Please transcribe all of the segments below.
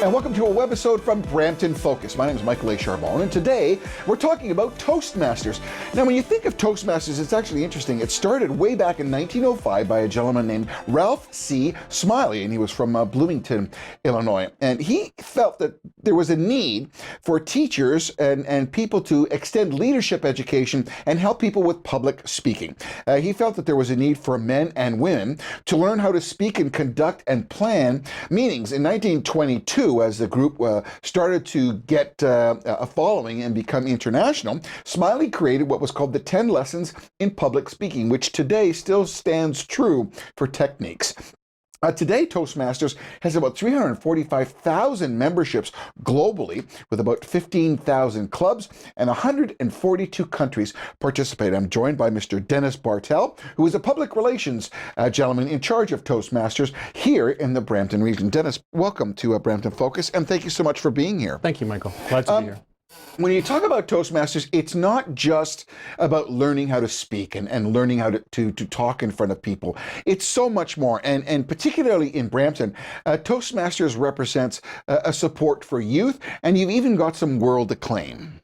and welcome to a webisode from Brampton Focus. My name is Michael A. Charbon, and today we're talking about Toastmasters. Now, when you think of Toastmasters, it's actually interesting. It started way back in 1905 by a gentleman named Ralph C. Smiley, and he was from Bloomington, Illinois. And he felt that there was a need for teachers and people to extend leadership education and help people with public speaking. He felt that there was a need for men and women to learn how to speak and conduct and plan meetings. In 1922, as the group started to get a following and become international, Smiley created what was called the 10 Lessons in Public Speaking, which today still stands true for techniques. Today, Toastmasters has about 345,000 memberships globally, with about 15,000 clubs and 142 countries participate. I'm joined by Mr. Dennis Bartel, who is a public relations gentleman in charge of Toastmasters here in the Brampton region. Dennis, welcome to Brampton Focus, and thank you so much for being here. Thank you, Michael. Glad to be here. When you talk about Toastmasters, it's not just about learning how to speak and learning how to talk in front of people. It's so much more. And particularly in Brampton, Toastmasters represents a support for youth, and you've even got some world acclaim.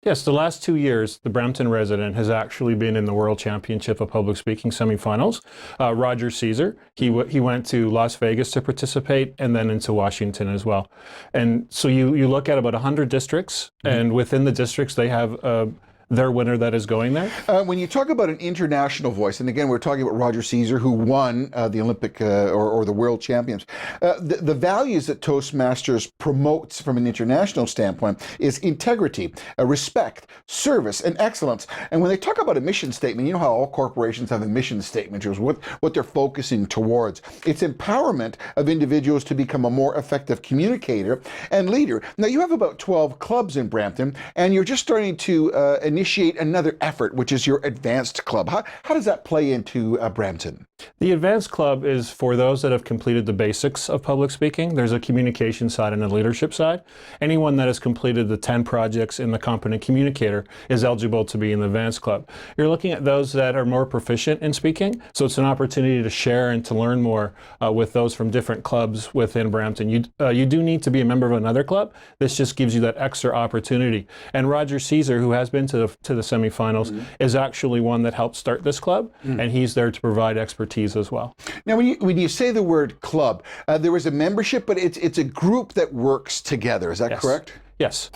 Yes, the last 2 years, the Brampton resident has actually been in the World Championship of Public Speaking semifinals. Roger Caesar, he went to Las Vegas to participate, and then into Washington as well. And so you look at about 100 districts, and within the districts, they have their winner that is going there. When you talk about an international voice, and again, we're talking about Roger Caesar, who won the Olympic or the World Champions, the values that Toastmasters promotes from an international standpoint is integrity, respect, service, and excellence. And when they talk about a mission statement, you know how all corporations have a mission statement, which is what they're focusing towards. It's empowerment of individuals to become a more effective communicator and leader. Now, you have about 12 clubs in Brampton, and you're just starting to initiate another effort, which is your Advanced Club. How does that play into Brampton? The Advanced Club is for those that have completed the basics of public speaking. There's a communication side and a leadership side. Anyone that has completed the 10 projects in the Competent Communicator is eligible to be in the Advanced Club. You're looking at those that are more proficient in speaking, so it's an opportunity to share and to learn more with those from different clubs within Brampton. You do need to be a member of another club. This just gives you that extra opportunity. And Roger Caesar, who has been to the semifinals, is actually one that helped start this club, and he's there to provide expertise as well. Now, when you say the word club, there is a membership, but it's a group that works together. Is that correct? Yes.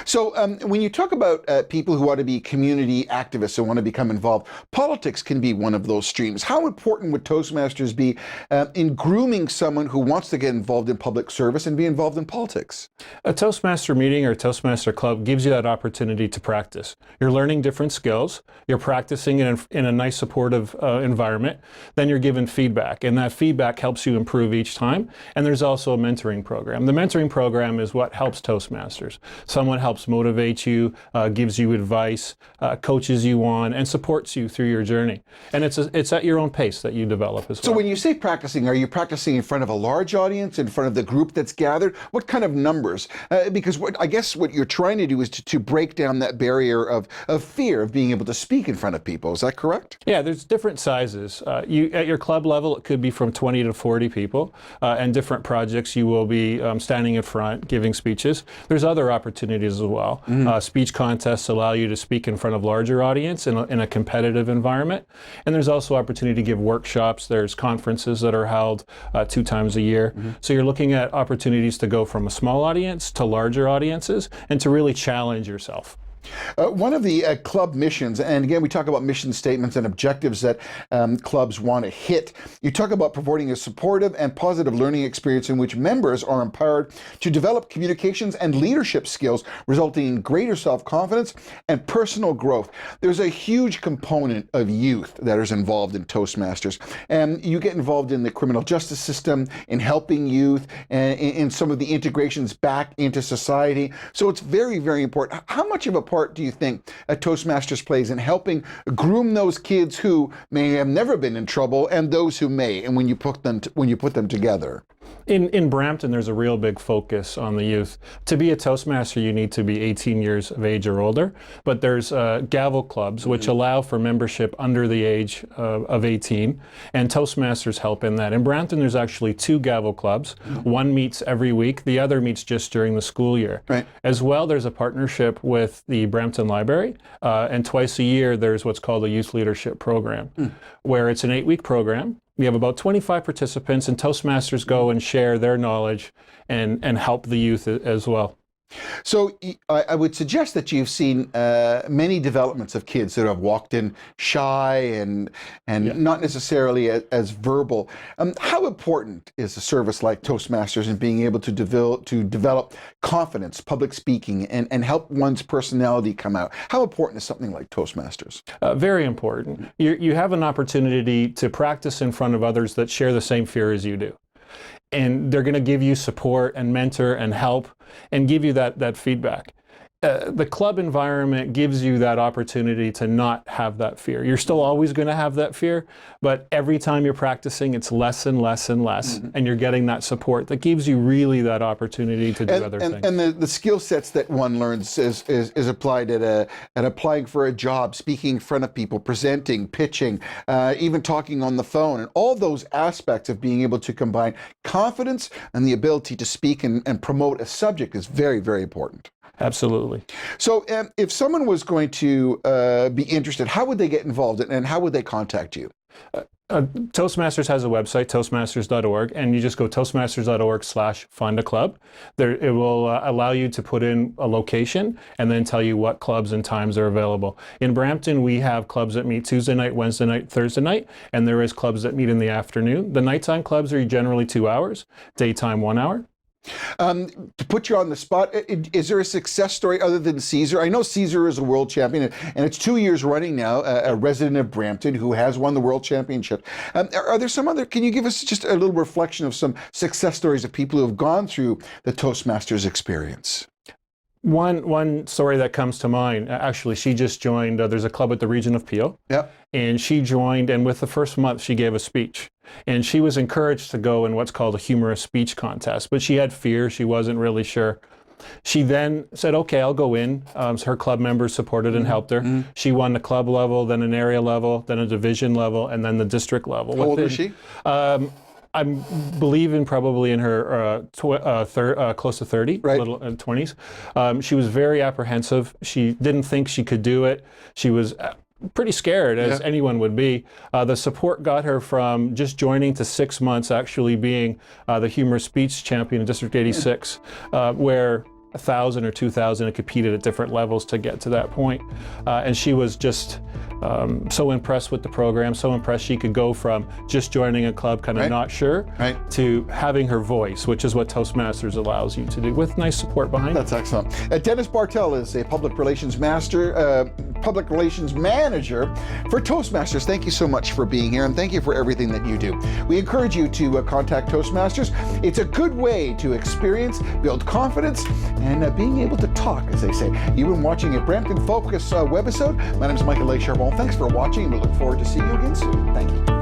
So when you talk about people who want to be community activists and want to become involved, politics can be one of those streams. How important would Toastmasters be in grooming someone who wants to get involved in public service and be involved in politics? A Toastmaster meeting or Toastmaster club gives you that opportunity to practice. You're learning different skills. You're practicing in a nice supportive environment. Then you're given feedback, and that feedback helps you improve each time. And there's also a mentoring program. The mentoring program is what helps Toastmasters. Someone helps motivate you, gives you advice, coaches you on, and supports you through your journey. And it's at your own pace that you develop as well. So when you say practicing, are you practicing in front of a large audience, in front of the group that's gathered? What kind of numbers? Because I guess what you're trying to do is to break down that barrier of fear of being able to speak in front of people. Is that correct? Yeah, there's different sizes. At your club level, it could be from 20 to 40 people, and different projects you will be standing in front, giving speeches. There's other opportunities as well. Speech contests allow you to speak in front of larger audience in a competitive environment. And there's also opportunity to give workshops. There's conferences that are held 2 times a year. So you're looking at opportunities to go from a small audience to larger audiences and to really challenge yourself. One of the club missions, and again, we talk about mission statements and objectives that clubs want to hit. You talk about promoting a supportive and positive learning experience in which members are empowered to develop communications and leadership skills, resulting in greater self-confidence and personal growth. There's a huge component of youth that is involved in Toastmasters, and you get involved in the criminal justice system, in helping youth, and in some of the integrations back into society. So it's very, very important. How much of a part do you think Toastmasters plays in helping groom those kids who may have never been in trouble and those who may, and when you put them together? In Brampton, there's a real big focus on the youth. To be a Toastmaster, you need to be 18 years of age or older, but there's gavel clubs which allow for membership under the age of 18, and Toastmasters help in that. In Brampton, there's actually 2 gavel clubs. One meets every week, the other meets just during the school year. Right. As well, there's a partnership with the Brampton Library, and twice a year there's what's called a Youth Leadership Program, where it's an 8-week program. We have about 25 participants, and Toastmasters go and share their knowledge and help the youth as well. So I would suggest that you've seen many developments of kids that have walked in shy and not necessarily as verbal. How important is a service like Toastmasters in being able to develop confidence, public speaking, and help one's personality come out? How important is something like Toastmasters? Very important. You have an opportunity to practice in front of others that share the same fear as you do. And they're going to give you support and mentor and help and give you that feedback. The club environment gives you that opportunity to not have that fear. You're still always going to have that fear, but every time you're practicing, it's less and less and less, and you're getting that support that gives you really that opportunity to do other things. And the skill sets that one learns is applied at applying for a job, speaking in front of people, presenting, pitching, even talking on the phone, and all those aspects of being able to combine confidence and the ability to speak and promote a subject is very, very important. Absolutely. So if someone was going to be interested, how would they get involved and how would they contact you? Toastmasters has a website, toastmasters.org, and you just go toastmasters.org/find-a-club. It will allow you to put in a location and then tell you what clubs and times are available. In Brampton, we have clubs that meet Tuesday night, Wednesday night, Thursday night, and there is clubs that meet in the afternoon. The nighttime clubs are generally 2 hours, daytime 1 hour. To put you on the spot, is there a success story other than Caesar? I know Caesar is a world champion, and it's 2 years running now, a resident of Brampton who has won the world championship. Are there some other, can you give us just a little reflection of some success stories of people who have gone through the Toastmasters experience? One story that comes to mind, actually, she just joined, there's a club at the region of Peel. Yep. And she joined, and with the first month, she gave a speech. And she was encouraged to go in what's called a humorous speech contest, but she had fear, she wasn't really sure. She then said, okay, I'll go in. So her club members supported and helped her. She won the club level, then an area level, then a division level, and then the district level. How old is she? I'm believing probably in her close to 30, right. Little 20s. She was very apprehensive. She didn't think she could do it. She was pretty scared, as anyone would be. The support got her from just joining to 6 months actually being the humorous speech champion in District 86, where 1,000 or 2,000 had competed at different levels to get to that point. And she was just so impressed with the program, so impressed she could go from just joining a club kind of not sure to having her voice, which is what Toastmasters allows you to do with nice support behind it. That's excellent. Dennis Bartel is a public relations manager for Toastmasters. Thank you so much for being here, and thank you for everything that you do. We encourage you to contact Toastmasters. It's a good way to experience, build confidence, and being able to talk, as they say. You've been watching a Brampton Focus webisode. My name is Michael Charbon. Thanks for watching, and we look forward to seeing you again soon. Thank you.